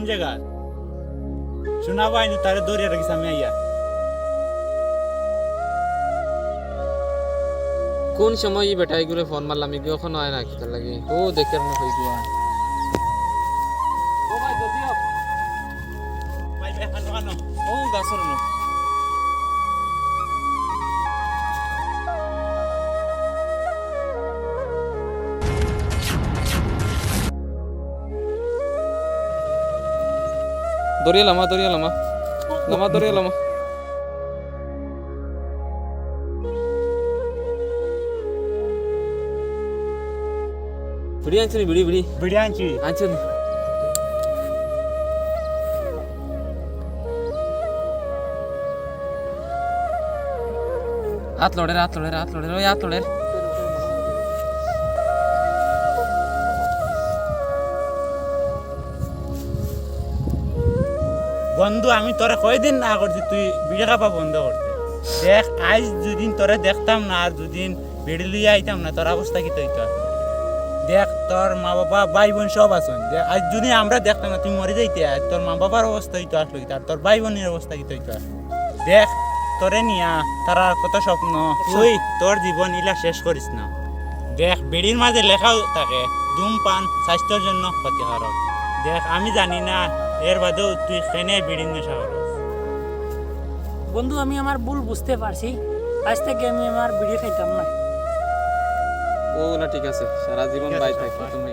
জায়গা শোনা পাইনি তারে দৌড়িয়ে রাখিস আমি আইয়া কোন সময় এই বেটা এগুলো ফোন মারলাম এগুলো এখন হয় না কি তার লাগে ও দেখে মনে হই গুয়া ও ভাই জলদি আও ভাই খানো ও গাছর নো দরিয়া লামা দরিয়া লামা বিড়ি আনছি বিড়ি আনছি আনছি হাত লড়ে ওই হাত লড়ে বন্ধু আমি তোরা কয়দিন না করছি তুই বিড়ি খাওয়া বন্ধ করতে দেখ আজ দুদিন তোরা দেখতাম না আর দুদিন বিড়ি লিয়ে আইতাম না তোর অবস্থা কি তৈরি দেখ তোর মা বাবা ভাই বোন সব আছেন দেখ আজ যদি আমরা দেখতাম না তুই মরে যাইতে আর তোর মা বাবার অবস্থা হইতো আসলো আর তোর ভাই বোনের অবস্থা কি তৈরি দেখ তোরে নিয়া তারা কত স্বপ্ন তুই তোর জীবন ইলা শেষ করিস না দেখ বিড়ির মাঝে লেখাও থাকে ধূমপান স্বাস্থ্যের জন্য ক্ষতিকারক দেখ আমি জানি না এর বাদেও তুই কেনে বিড়ির নেশা করিস বন্ধু আমি আমার ভুল বুঝতে পারছি আজ থেকে আমি আমার বিড়ি খাইতাম না ও না ঠিক আছে সারা জীবন বাই থাকো তুমি